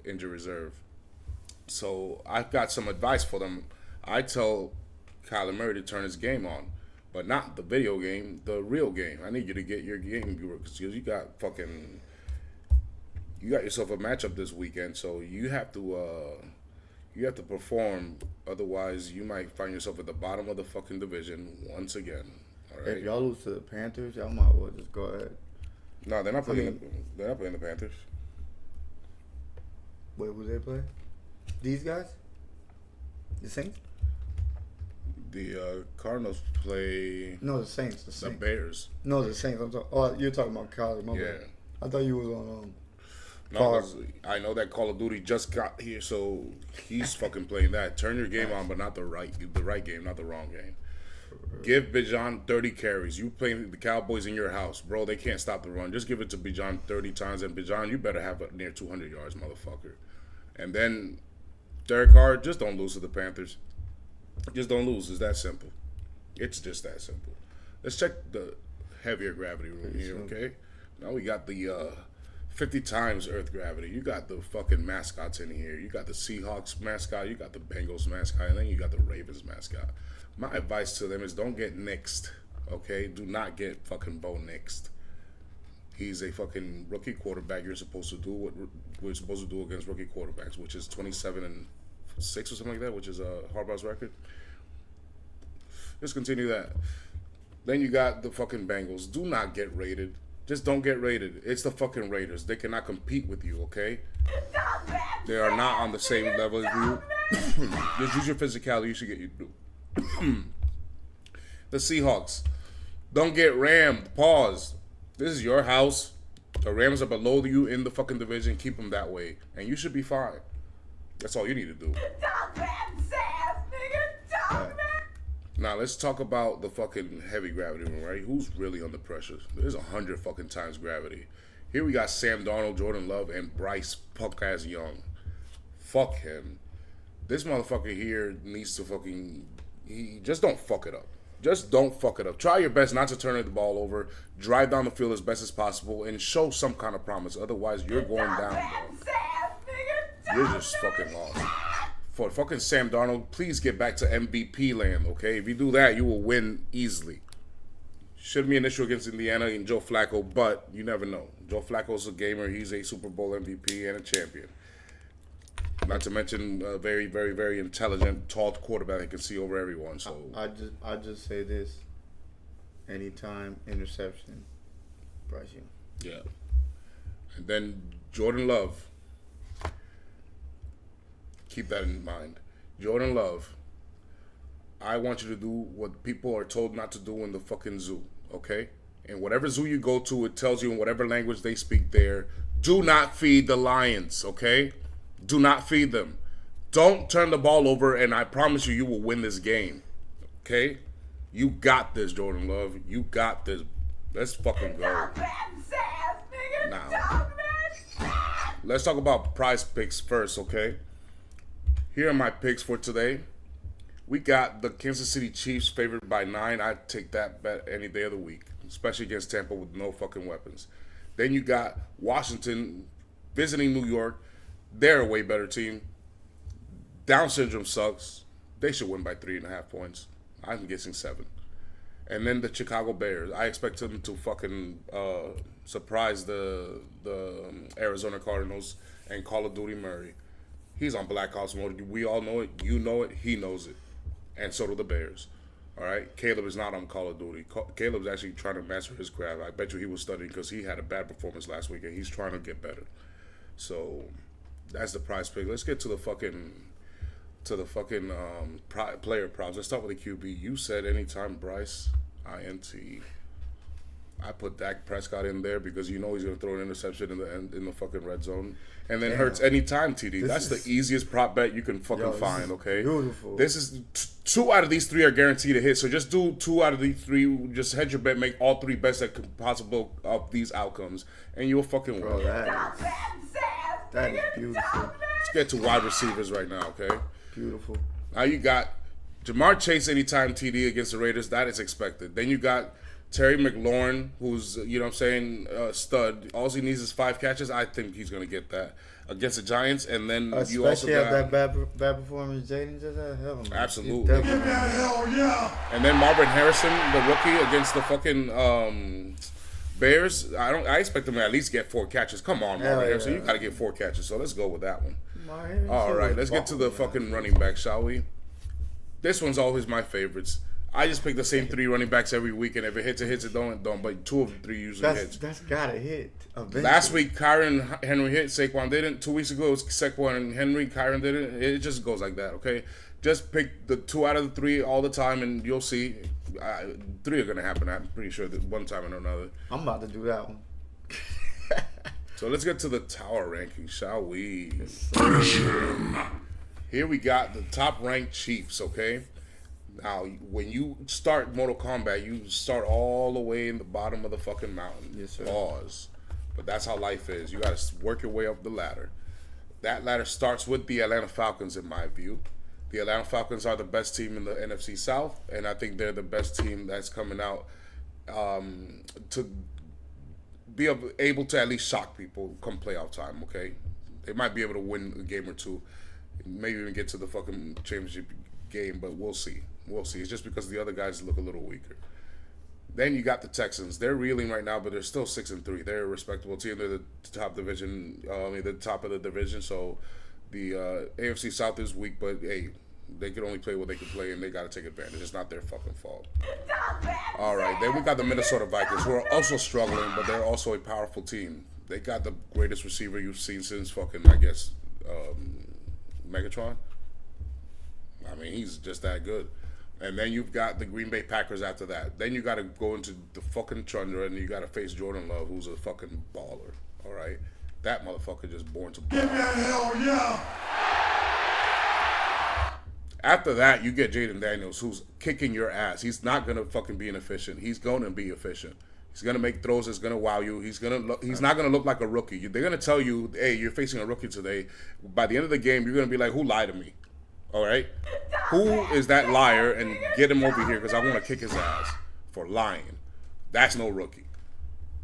injury reserve. So I've got some advice for them. I tell Kyler Murray to turn his game on, but not the video game, the real game. I need you to get your game because you got yourself a matchup this weekend, so you have to perform. Otherwise, you might find yourself at the bottom of the fucking division once again. All right. If y'all lose to the Panthers, y'all might as well just go ahead. No, they're not playing. They're not playing the Panthers. Wait, who they play? These guys? The Saints? The Cardinals play. No, the Saints. The Bears. No, the Saints. You're talking about Kyler. Yeah. I thought you was on. No, Car. 'cause I know that Call of Duty just got here, so he's fucking playing that. Turn your game on, but not the right game, not the wrong game. Give Bijan 30 carries. You playing the Cowboys in your house, bro. They can't stop the run. Just give it to Bijan 30 times, and Bijan, you better have near 200 yards, motherfucker. And then Derek Carr, just don't lose to the Panthers. Just don't lose. It's that simple. It's just that simple. Let's check the heavier gravity room here, okay? Now we got the 50 times Earth gravity. You got the fucking mascots in here. You got the Seahawks mascot. You got the Bengals mascot. And then you got the Ravens mascot. My advice to them is don't get nixed, okay? Do not get fucking Bo nixed. He's a fucking rookie quarterback. You're supposed to do what we're supposed to do against rookie quarterbacks, which is 27-6 or something like that, which is Harbaugh's record. Just continue that. Then you got the fucking Bengals. Do not get rated. Just don't get rated. It's the fucking Raiders. They cannot compete with you, okay? They are not on the same level as you. Just use your physicality. You should get you do. The Seahawks. Don't get rammed. Pause. This is your house. The Rams are below you in the fucking division. Keep them that way. And you should be fine. That's all you need to do. Now let's talk about the fucking heavy gravity room, right? Who's really under pressure? There's 100 fucking times gravity. Here we got Sam Darnold, Jordan Love, and Bryce Punk-ass Young. Fuck him. This motherfucker here needs to fucking... just don't fuck it up. Just don't fuck it up. Try your best not to turn the ball over. Drive down the field as best as possible and show some kind of promise. Otherwise, you're going down, bro. You're just fucking lost. For fucking Sam Darnold, please get back to MVP land, okay? If you do that, you will win easily. Should be an issue against Indiana and Joe Flacco, but you never know. Joe Flacco's a gamer. He's a Super Bowl MVP and a champion. Not to mention a very, very, very intelligent, tall quarterback that can see over everyone. So I just say this. Anytime interception, Bryce Young. yeah. And then Jordan Love. Keep that in mind. Jordan Love, I want you to do what people are told not to do in the fucking zoo, okay? And whatever zoo you go to, it tells you in whatever language they speak there, do not feed the lions, okay? Do not feed them. Don't turn the ball over, and I promise you, you will win this game, okay? You got this, Jordan Love. You got this. Let's fucking go. Now, let's talk about prize picks first, okay? Here are my picks for today. We got the Kansas City Chiefs favored by 9. I'd take that bet any day of the week, especially against Tampa with no fucking weapons. Then you got Washington visiting New York. They're a way better team. Down syndrome sucks. They should win by 3.5 points. I'm guessing 7. And then the Chicago Bears. I expect them to fucking surprise the Arizona Cardinals and Call of Duty Murray. He's on Black Ops mode. We all know it. You know it. He knows it. And so do the Bears. All right? Caleb is not on Call of Duty. Caleb's actually trying to master his craft. I bet you he was studying because he had a bad performance last week, and he's trying to get better. So that's the prize pick. Let's get to the fucking player props. Let's start with the QB. You said anytime Bryce, INT. I put Dak Prescott in there because you know he's going to throw an interception in the fucking red zone. And then Hurts anytime TD. That's the easiest prop bet you can fucking find, okay? Beautiful. This is 2 out of these 3 are guaranteed to hit. So just do 2 out of these 3. Just hedge your bet, make all 3 best that possible of these outcomes, and you'll fucking win. Bro, that is beautiful. Let's get to wide receivers right now, okay? Beautiful. Now you got Jamar Chase anytime TD against the Raiders. That is expected. Then you got Terry McLaurin, who's, you know what I'm saying, stud. All he needs is 5 catches. I think he's going to get that against the Giants. And then you also Especially got... that bad performance Jaden just had. Hell, man. Absolutely. Give me a hell yeah. And then Marvin Harrison, the rookie, against the fucking Bears. I expect him to at least get 4 catches. Come on, Marvin Harrison. You got to get 4 catches. So let's go with that one. All right, let's get to the fucking running back, shall we? This one's always my favorites. I just pick the same 3 running backs every week, and if it hits, it hits. It don't. But 2 of the 3 usually hits. That's gotta hit. Eventually. Last week, Kyron Henry hit. Saquon didn't. 2 weeks ago, it was Saquon and Henry. Kyron didn't. It just goes like that. Okay, just pick the 2 out of the 3 all the time, and you'll see. 3 are gonna happen. I'm pretty sure that one time or another. I'm about to do that one. So let's get to the tower ranking, shall we? Here we got the top ranked Chiefs, okay? Now, when you start Mortal Kombat, you start all the way in the bottom of the fucking mountain. Yes, sir. Pause. But that's how life is. You got to work your way up the ladder. That ladder starts with the Atlanta Falcons, in my view. The Atlanta Falcons are the best team in the NFC South, and I think they're the best team that's coming out to be able to at least shock people come playoff time, okay? They might be able to win a game or two, maybe even get to the fucking championship game, but we'll see. We'll see. It's just because the other guys look a little weaker. Then you got the Texans. They're reeling right now, but they're still 6-3. They're a respectable team. They're the top division, the top of the division. So the AFC South is weak, but hey, they can only play what they can play, and they got to take advantage. It's not their fucking fault. All right. Then we got the Minnesota Vikings, who are also struggling, but they're also a powerful team. They got the greatest receiver you've seen since fucking, I guess, Megatron. I mean, he's just that good. And then you've got the Green Bay Packers after that. Then you got to go into the fucking Tundra and you got to face Jordan Love, who's a fucking baller. All right? That motherfucker just born to ball. Give me a hell yeah! After that, you get Jaden Daniels, who's kicking your ass. He's not going to fucking be inefficient. He's going to be efficient. He's going to make throws that's going to wow you. He's not going to look like a rookie. They're going to tell you, hey, you're facing a rookie today. By the end of the game, you're going to be like, who lied to me? All right? Who is that liar? And get him over here because I want to kick his ass for lying. That's no rookie.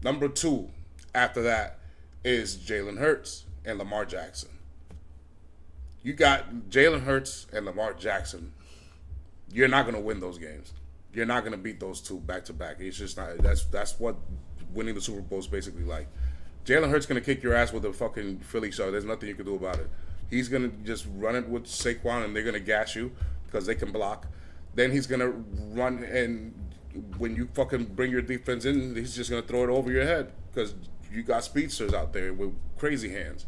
Number 2 after that is Jalen Hurts and Lamar Jackson. You got Jalen Hurts and Lamar Jackson. You're not going to win those games. You're not going to beat those two back to back. It's just not. That's what winning the Super Bowl is basically like. Jalen Hurts going to kick your ass with a fucking Philly shot. There's nothing you can do about it. He's going to just run it with Saquon, and they're going to gas you because they can block. Then he's going to run, and when you fucking bring your defense in, he's just going to throw it over your head because you got speedsters out there with crazy hands.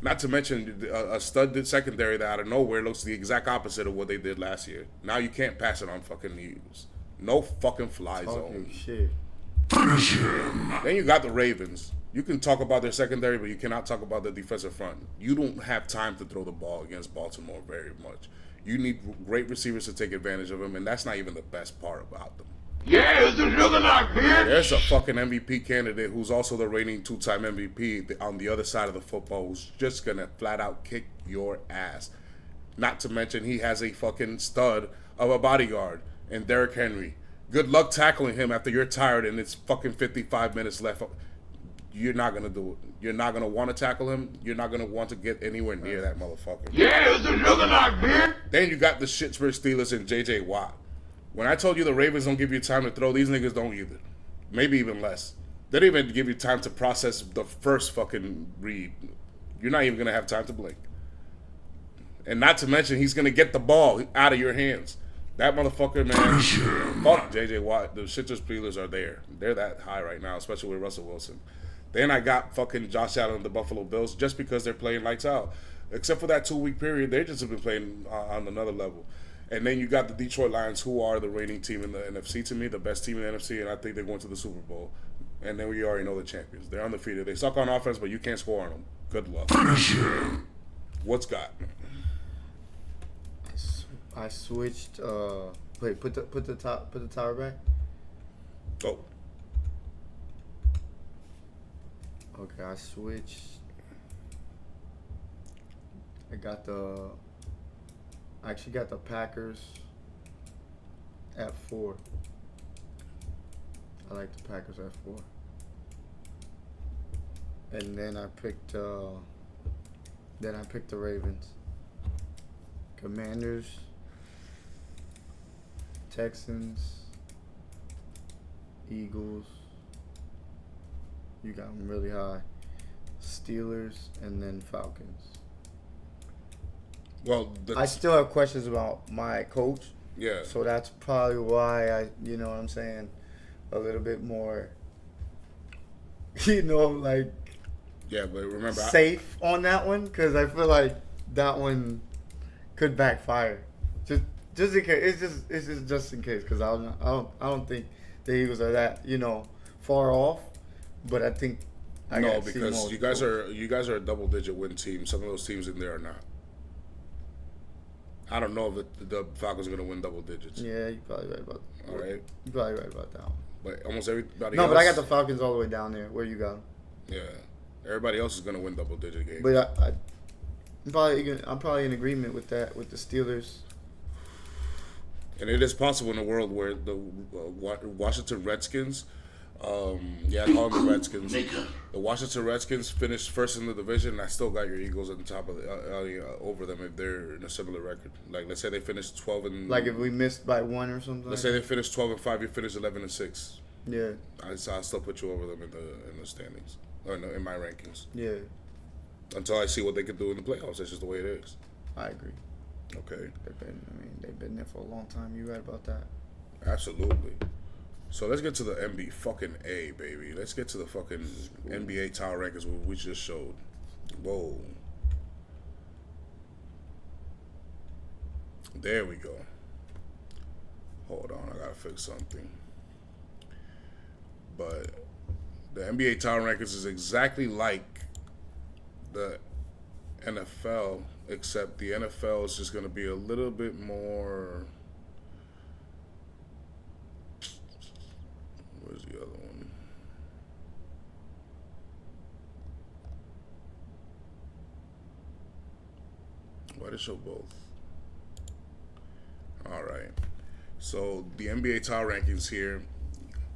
Not to mention a stud secondary that out of nowhere looks the exact opposite of what they did last year. Now you can't pass it on fucking Eagles. No fucking fly zone. Shit. Then you got the Ravens. You can talk about their secondary, but you cannot talk about the defensive front. You don't have time to throw the ball against Baltimore very much. You need great receivers to take advantage of them, and that's not even the best part about them. Yeah, this is Juggernaut, bitch! There's a fucking MVP candidate who's also the reigning 2-time MVP on the other side of the football who's just going to flat out kick your ass. Not to mention he has a fucking stud of a bodyguard in Derrick Henry. Good luck tackling him after you're tired and it's fucking 55 minutes left. You're not going to do it. You're not going to want to tackle him. You're not going to want to get anywhere near that motherfucker. Yeah, this is Juggernaut, bitch! Then you got the Pittsburgh Steelers and J.J. Watt. When I told you the Ravens don't give you time to throw, these niggas don't either. Maybe even less. They don't even give you time to process the first fucking read. You're not even going to have time to blink. And not to mention, he's going to get the ball out of your hands. That motherfucker, man, fuck J.J. Watt. The Pittsburgh Steelers are there. They're that high right now, especially with Russell Wilson. Then I got fucking Josh Allen and the Buffalo Bills just because they're playing lights out. Except for that 2-week period, they just have been playing on another level. And then you got the Detroit Lions, who are the reigning team in the NFC to me, the best team in the NFC, and I think they're going to the Super Bowl. And then we already know the champions. They're undefeated. They suck on offense, but you can't score on them. Good luck. What's got? I switched. Wait, put the tower back. Oh. Okay, I switched. I actually got the Packers at 4. I like the Packers at 4. And then I picked the Ravens. Commanders, Texans, Eagles. You got them really high. Steelers, and then Falcons. Well, I still have questions about my coach. Yeah. So that's probably why I, you know what I'm saying, a little bit more, like Yeah, but remember, safe on that one, because I feel like that one could backfire. Just in case. It's just in case, because I don't think the Eagles are that far off, but I think I No, gotta see because more. you guys are a double digit win team. Some of those teams in there are not. I don't know if the Falcons are gonna win double digits. Yeah, you're probably right about. All right, You're probably right about that one. but almost everybody. No, else, but I got the Falcons all the way down there. Where you got them? Yeah, everybody else is gonna win double digit games. But I'm probably in agreement with that with the Steelers. And it is possible in a world where the Washington Redskins, yeah, I call them the Redskins. The Washington Redskins finished first in the division, and I still got your Eagles on the top of over them if they're in a similar record. Like, let's say they finished 12 and Like if we missed by 1 or something. let's say they finished 12-5, you finish 11-6. Yeah, I still put you over them in the standings or in my rankings yeah, until I see what they can do in the playoffs. That's just the way it is. I agree. Okay, They've been there for a long time. You right about that? absolutely. So let's get to the NBA fucking A, baby. Let's get to the fucking NBA Tower rankings we just showed. Whoa. There we go. Hold on, I gotta fix something. But the NBA Tower rankings is exactly like the NFL, except the NFL is just gonna be a little bit more. Where's the other one? Why did it show both? All right. So the NBA Tower rankings here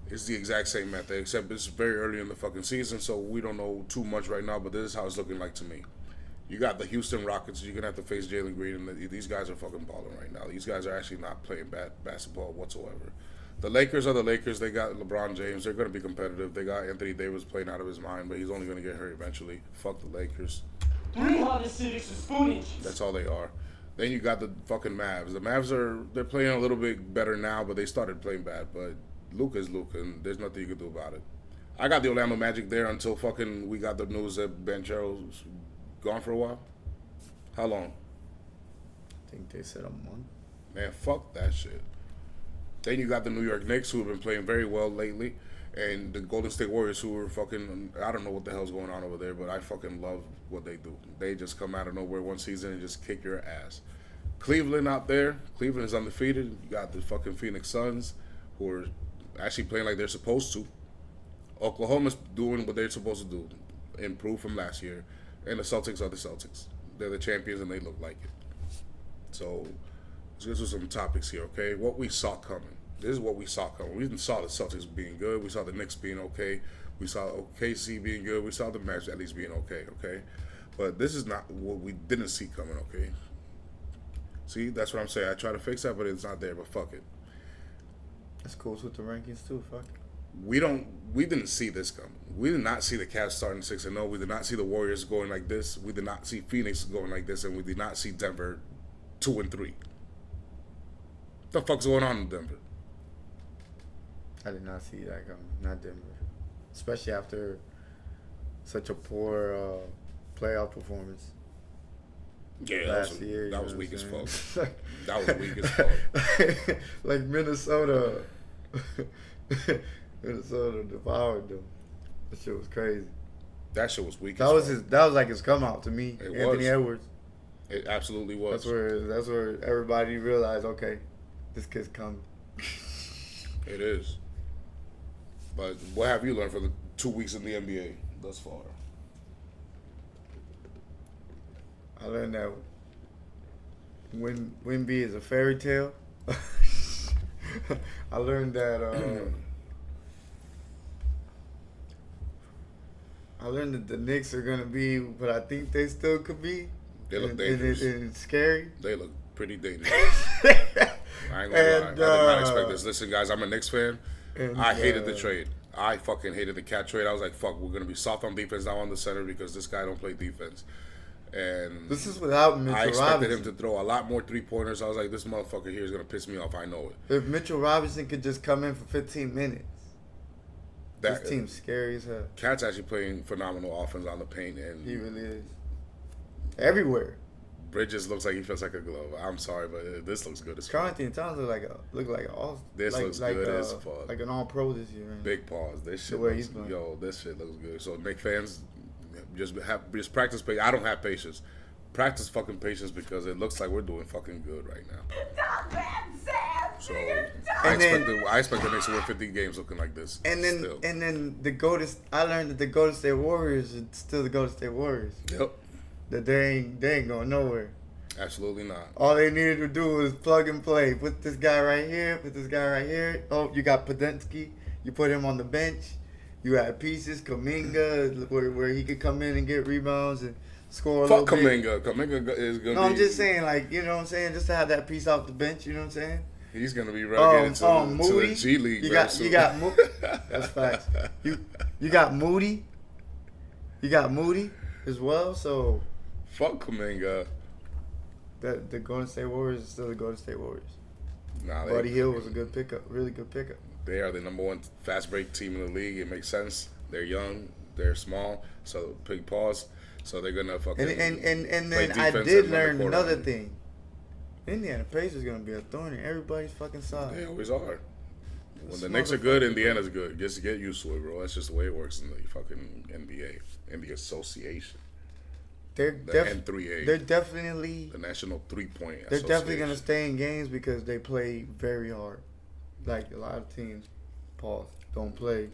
is the exact same method, except it's very early in the fucking season, so we don't know too much right now. But this is how it's looking like to me. You got the Houston Rockets. You're gonna have to face Jalen Green, and these guys are fucking balling right now. These guys are actually not playing bad basketball whatsoever. The Lakers are the Lakers. They got LeBron James. They're going to be competitive. They got Anthony Davis playing out of his mind, but he's only going to get hurt eventually. Fuck the Lakers. 3 Honda Civics with spoon engines. That's all they are. Then you got the fucking Mavs. The Mavs they're playing a little bit better now, but they started playing bad. But Luka is Luka, and there's nothing you can do about it. I got the Orlando Magic there until fucking we got the news that Banchero's gone for a while. How long? I think they said a month. Man, fuck that shit. Then you got the New York Knicks, who have been playing very well lately, and the Golden State Warriors, who are fucking, I don't know what the hell's going on over there, but I fucking love what they do. They just come out of nowhere one season and just kick your ass. Cleveland out there, Cleveland is undefeated. You got the fucking Phoenix Suns, who are actually playing like they're supposed to. Oklahoma's doing what they're supposed to do, improve from last year. And the Celtics are the Celtics. They're the champions, and they look like it. So let's get to some topics here, okay? What we saw coming. This is what we saw coming. We saw the Celtics being good. We saw the Knicks being okay. We saw OKC being good. We saw the Mavs at least being okay? But this is not what we didn't see coming, okay? See, that's what I'm saying. I try to fix that, but it's not there, but fuck it. That's cool with the rankings too. Fuck it. We didn't see this coming. We did not see the Cavs starting 6-0. We did not see the Warriors going like this. We did not see Phoenix going like this, and we did not see Denver 2-3. What the fuck's going on in Denver? I did not see that coming. Not Denver, especially after such a poor playoff performance Yeah, last year. that you was know weak as what I'm fuck. saying? That was weak as fuck. Like Minnesota. Minnesota devoured them. That shit was crazy. That shit was weak. That as was fuck. that was like his come out to me. It Anthony was. Edwards. It absolutely was. That's where everybody realized, okay, this kid's coming. It is. But what have you learned for the 2 weeks in the NBA thus far? I learned that Wemby is a fairy tale. I learned that the Knicks are gonna be what I think they still could be. They look and dangerous. it's scary. They look pretty dangerous. I ain't gonna lie. I did not expect this. Listen, guys, I'm a Knicks fan. And, I hated the trade. I fucking hated the cat trade. I was like, fuck, we're gonna be soft on defense now on the center because this guy don't play defense. And This is without Mitchell I expected Robinson. him to throw a lot more 3-pointers. I was like, this motherfucker here is gonna piss me off. I know it. If Mitchell Robinson could just come in for 15 minutes, That this team's scary as hell. Cat's actually playing phenomenal offense on the paint, He and really is. Everywhere. Bridges looks like he feels like a glove. I'm sorry, but this looks good as fuck. Carlton Towns look like an all. This like, looks like, good as fuck. Like an all pro this year. Man. Big pause. This shit way looks, he's playing. yo, this shit looks good. So Knicks fans, just practice patience. I don't have patience. Practice fucking patience because it looks like we're doing fucking good right now. So I expect the Knicks to win 50 games looking like this. And then I learned that the Golden State Warriors are still the Golden State Warriors. Yep. That they ain't going nowhere. Absolutely not. All they needed to do was plug and play. Put this guy right here. Put this guy right here. Oh, you got Podensky. You put him on the bench. You had pieces, Kuminga, where he could come in and get rebounds and score a Fuck little bit. Kuminga. Kuminga is gonna. No, be, I'm just saying, like, you know what I'm saying, just to have that piece off the bench. You know what I'm saying? He's gonna be relegated to Moody. the G League. You got Moody. That's facts. You got Moody. You got Moody as well. So fuck Kuminga. the Golden State Warriors is still the Golden State Warriors. Nah, Buddy Hield was a good pickup, really good pickup. They are the number one fast break team in the league. It makes sense. They're young. They're small. So big pause. So they're gonna fucking. And play then I defense did and run the learn court another on. thing. Indiana Pacers gonna be a thorn in everybody's fucking side. They always are. When the Knicks are good, Indiana's good. Just get used to it, bro. That's just the way it works in the fucking NBA, in the association, They're the N3A, They're definitely. the National 3-Point They're Association. definitely gonna stay in games because they play very hard. Like a lot of teams, don't play.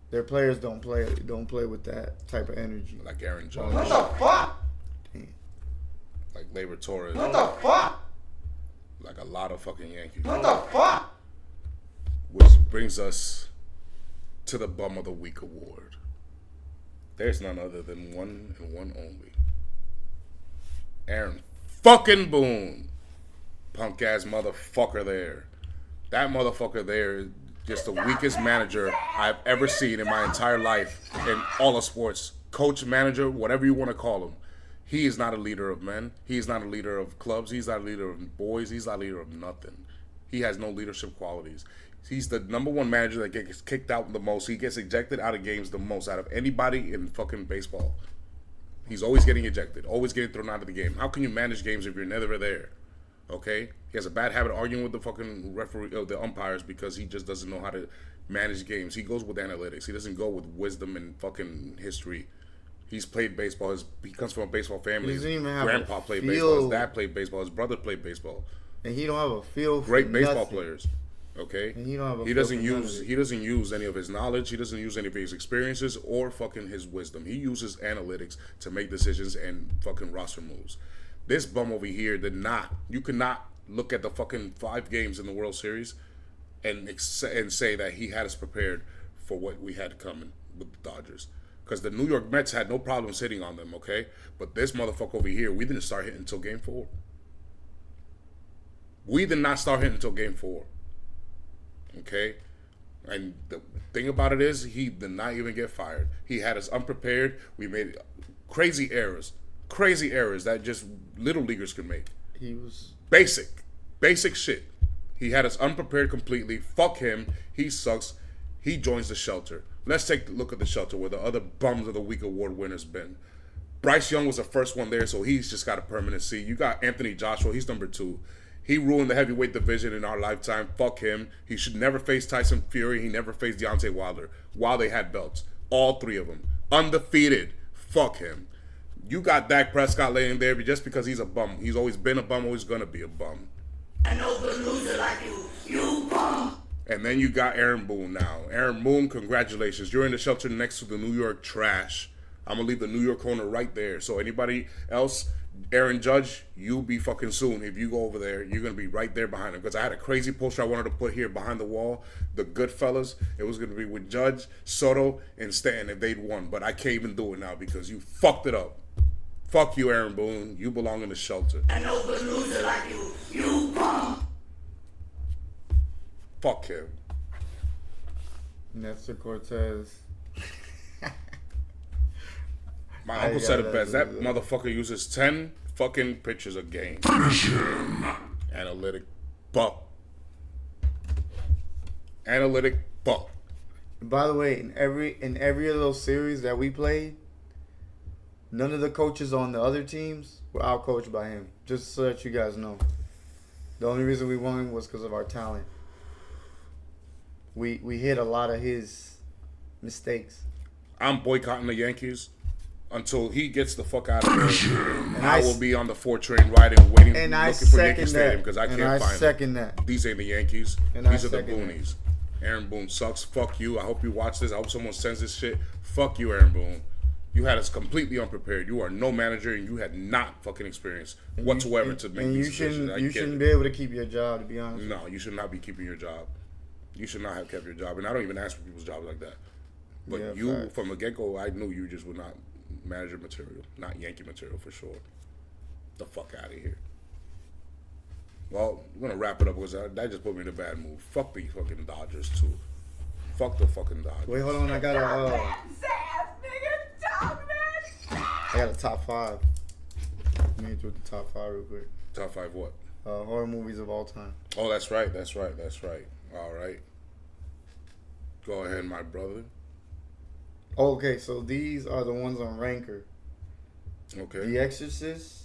Their players don't play with that type of energy. Like Aaron Judge, What the fuck? Damn. like Labor Torres, What the fuck? like a lot of fucking Yankees. What the fuck? Which brings us to the Bum of the Week award. There's none other than one and one only. Aaron fucking Boone. Punk ass motherfucker there. That motherfucker there is just the weakest manager I've ever seen in my entire life in all of sports. Coach, manager, whatever you want to call him. He is not a leader of men. He is not a leader of clubs. He's not a leader of boys. He's not a leader of nothing. He has no leadership qualities. He's the number one manager that gets kicked out the most. He gets ejected out of games the most out of anybody in fucking baseball. He's always getting ejected, always getting thrown out of the game. How can you manage games if you're never there? Okay? He has a bad habit of arguing with the fucking referee, the umpires, because he just doesn't know how to manage games. He goes with analytics. He doesn't go with wisdom and fucking history. He's played baseball. He comes from a baseball family. He His doesn't even have grandpa a played feel. baseball. His dad played baseball. His brother played baseball. And he don't have a feel for Great baseball nothing. players. Okay? And he don't have a He feel doesn't for none of use it. he doesn't use any of his knowledge. He doesn't use any of his experiences or fucking his wisdom. He uses analytics to make decisions and fucking roster moves. This bum over here did not. You could not look at the fucking 5 games in the World Series and say that he had us prepared for what we had coming with the Dodgers. Because the New York Mets had no problem sitting on them, okay? But this motherfucker over here, we didn't start hitting until Game 4. We did not start hitting until Game 4. Okay? And the thing about it is, he did not even get fired. He had us unprepared. We made crazy errors that just little leaguers could make. He was Basic shit. He had us unprepared completely. Fuck him. He sucks. He joins the shelter. Let's take a look at the shelter where the other bums of the week award winners been. Bryce Young was the first one there, so he's just got a permanent seat. You got Anthony Joshua. He's number 2. He ruined the heavyweight division in our lifetime. Fuck him. He should never face Tyson Fury. He never faced Deontay Wilder while they had belts. All 3 of them. Undefeated. Fuck him. You got Dak Prescott laying there just because he's a bum. He's always been a bum, always gonna be a bum. I know the loser like you bum. And then you got Aaron Boone now. Aaron Boone, congratulations. You're in the shelter next to the New York trash. I'm going to leave the New York corner right there. So anybody else, Aaron Judge, you be fucking soon. If you go over there, you're going to be right there behind him. Because I had a crazy poster I wanted to put here behind the wall. The Goodfellas. It was going to be with Judge, Soto, and Stanton if they'd won. But I can't even do it now because you fucked it up. Fuck you, Aaron Boone. You belong in the shelter. I know the loser like you bum. Fuck him. Nestor Cortez. My I uncle got said it that best. That as motherfucker uses 10 fucking pictures a game. Analytic buck. Analytic buck. By the way, in every of those series that we played, None of the coaches on the other teams were outcoached by him. Just so that you guys know. The only reason we won was because of our talent. We hit a lot of his mistakes. I'm boycotting the Yankees until he gets the fuck out of there. And I will be on the 4 train riding, waiting, And I looking for Yankee second Stadium that. because I And can't I find second them. that. These ain't the Yankees. And I These are the second that. Boonies. Aaron Boone sucks. Fuck you. I hope you watch this. I hope someone sends this shit. Fuck you, Aaron Boone. You had us completely unprepared. You are no manager, and you had not fucking experience whatsoever to make And these you decisions. shouldn't. You shouldn't be able to keep your job. To be honest. No, you should not be keeping your job. You should not have kept your job. And I don't even ask for people's jobs like that. But Yeah, you, facts. from the get-go, I knew you just were not manager material. Not Yankee material for sure. The fuck out of here. Well, we're going to wrap it up because that just put me in a bad mood. Fuck the fucking Dodgers, too. Fuck the fucking Dodgers. Wait, hold on. I got a. Ass nigga, dog man. I got a top 5. Let me do the top 5 real quick. Top 5 what? Horror movies of all time. Oh, that's right. That's right. That's right. All right. Go ahead, my brother. Okay, so these are the ones on Ranker. Okay. The Exorcist.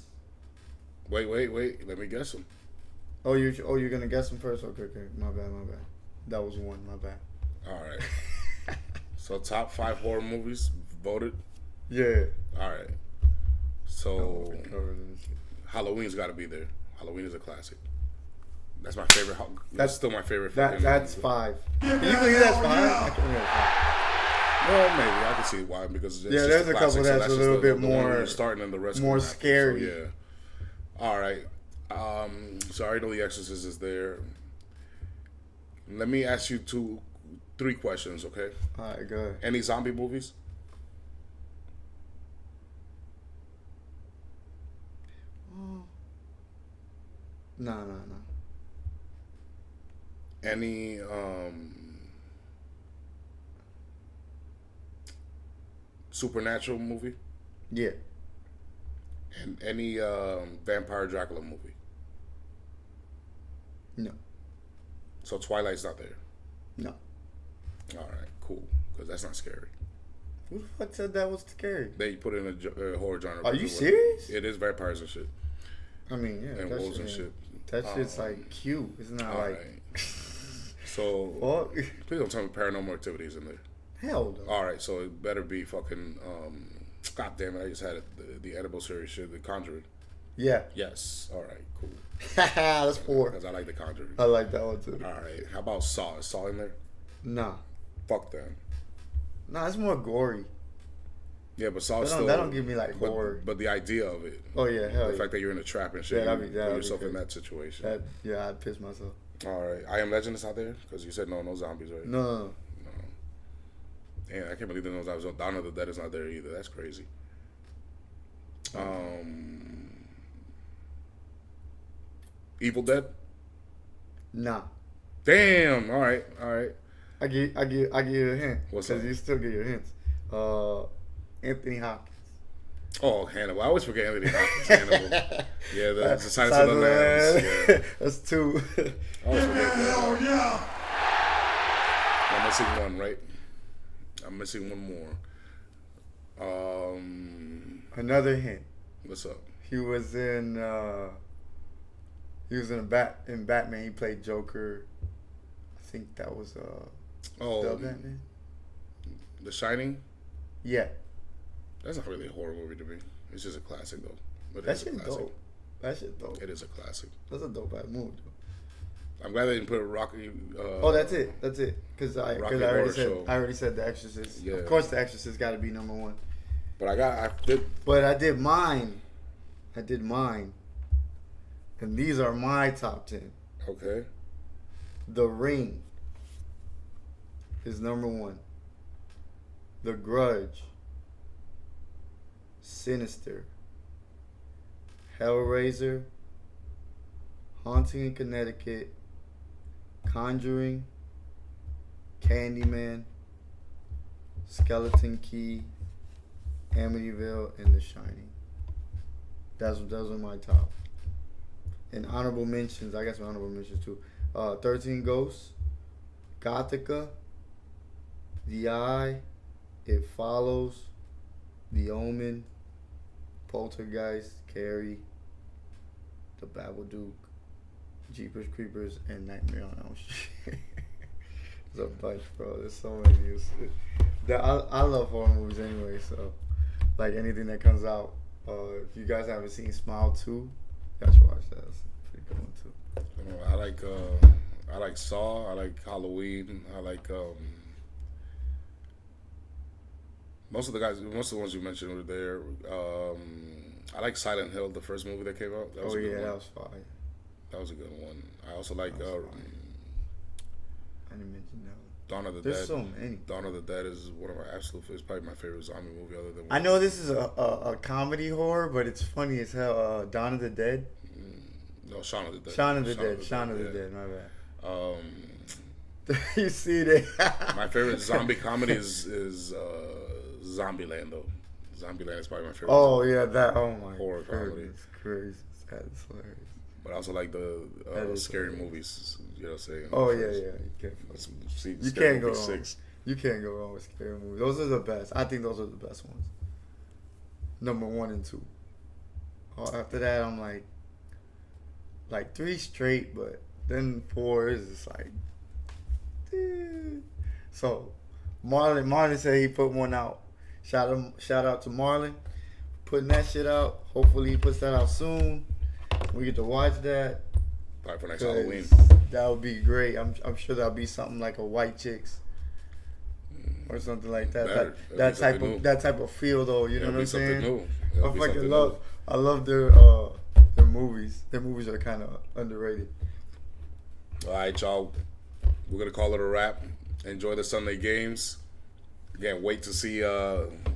Wait. Let me guess them. Oh, you're gonna guess them first. Okay. My bad. That was one. My bad. All right. So top 5 horror movies voted. Yeah. All right. So Covered and shit. Halloween's got to be there. Halloween is a classic. That's my favorite. That's still my favorite. fucking That's movie. 5. Can you believe that's 5? I can believe that's Well, maybe I can see why because it's Yeah, just there's a classic, couple so that's a just little bit the one more- where you're starting and the rest more come after. scary. So, yeah. All right. So I already know The Exorcist is there. Let me ask you 3 questions, okay? 5. All right, go ahead. Any zombie movies? No. Any supernatural movie? Yeah. And any vampire Dracula movie? No. So Twilight's not there. No. All right, cool. Because that's not scary. Who the fuck said that was scary? They put in a horror genre. Are you because serious? It is vampires and shit. I mean, yeah. And that wolves shit, and shit. That shit's like cute. It's not All like. right. So Fuck. please don't tell me Paranormal Activities in there. Hell no. All right, so it better be fucking. God damn it! I just had it, the edible series shit, The Conjuring. Yeah. Yes. All right. Cool. That's 4. Because I like The Conjuring. I like that one too. All right. How about Saw? Is Saw in there? Nah. Fuck them. Nah, it's more gory. Yeah, but Saw still. That don't give me like but, horror. But the idea of it. Oh yeah, hell The yeah. fact that you're in a trap and shit. Yeah, you that'd put be yourself in crazy. that situation. Yeah, I'd piss myself. All right. I Am Legend is out there because you said no zombies, right? No. Damn, I can't believe there's no zombies. Dawn of the Dead is not there either. That's crazy. Evil Dead. Nah. Damn. All right. I give you a hint. What's Because up? you still get your hints. Anthony Hopkins. Oh, Hannibal. I always forget Anthony Hopkins. Hannibal. Yeah, the Silence of the Lambs. Yeah. That's 2. I always forget that. I'm missing one, right? I'm missing one more. Another hint. What's up? He was in Batman. He played Joker. I think that was the Oh, Batman. The Shining. Yeah. That's not really a horror movie to me. It's just a classic, though. But it That is a shit's classic. dope. That shit dope. It is a classic. That's a dope ass movie. Though. I'm glad they didn't put a Rocky. Oh, that's it. Because I Rocky already Horror said Show. I already said The Exorcist. Yeah. Of course, The Exorcist got to be number 1. But I did. But I did mine. And these are my top 10. Okay. The Ring is number 1. The Grudge. Sinister. Hellraiser. Haunting in Connecticut. Conjuring. Candyman. Skeleton Key. Amityville, and The Shining. Those are my top. And honorable mentions, I got some honorable mentions too. 13 Ghosts, Gothica, The Eye, It Follows, The Omen, Poltergeist, Carrie, The Babadook, Jeepers Creepers, and Nightmare on Elm Street. There's a bunch, bro. There's so many. I love horror movies anyway, so like anything that comes out. If you guys haven't seen Smile 2, you guys should watch that. It's a pretty good one too. You know, I like Saw. I like Halloween. I like most of the ones you mentioned were there. I like Silent Hill, the first movie that came out. That was a good one. That was fire. That was a good one. I also like I didn't mention that one. Dawn of the There's Dead. so many. Dawn of the Dead is one of my absolute. It's probably my favorite zombie movie other than. I know this is a comedy horror, but it's funny as hell. Dawn of the Dead. No, Shaun of the Dead. Shaun of the Dead. My bad. Um, You see that? my favorite zombie comedy is Zombieland though. Zombieland is probably my favorite. Oh yeah, that. Oh my. Horror comedy. It's crazy. That's hilarious. But I also like the scary hilarious. movies. You know what I'm saying? Oh yeah. You can't go wrong. 6. You can't go wrong with scary movies. Those are the best. I think those are the best ones. Number 1 and 2. After that, I'm like 3 straight, but then 4 is just like. So, Marlon said he put one out. Shout out to Marlon, putting that shit out. Hopefully he puts that out soon. We get to watch that. Probably for next Halloween. That would be great. I'm sure that'll be something like a White Chicks or something like that. That type of feel though. You know what I'm saying? I love their movies. Their movies are kind of underrated. All right, y'all. We're gonna call it a wrap. Enjoy the Sunday games. Again, wait to see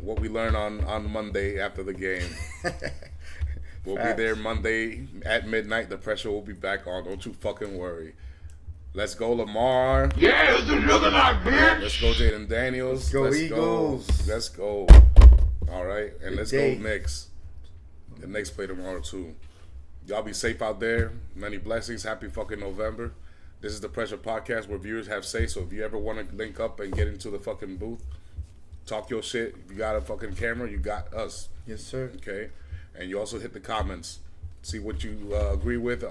what we learn on Monday after the game. We'll be there Monday at midnight. The pressure will be back on. Don't you fucking worry. Let's go, Lamar. Yeah, it's looking like bitch. Let's go, Jaden Daniels. Let's go, Eagles. Let's go. All right, and let's go Knicks. The Knicks play tomorrow too. Y'all be safe out there. Many blessings. Happy fucking November. This is the Pressure Podcast where viewers have say. So if you ever want to link up and get into the fucking booth, talk your shit. If you got a fucking camera, you got us. Yes, sir. Okay. And you also hit the comments. See what you agree with.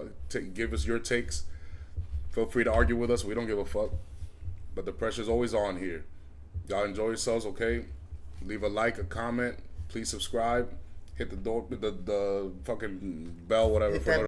Give us your takes. Feel free to argue with us. We don't give a fuck. But the pressure's always on here. Y'all enjoy yourselves, okay? Leave a like, a comment. Please subscribe. Hit the door, the fucking bell, whatever. Hit that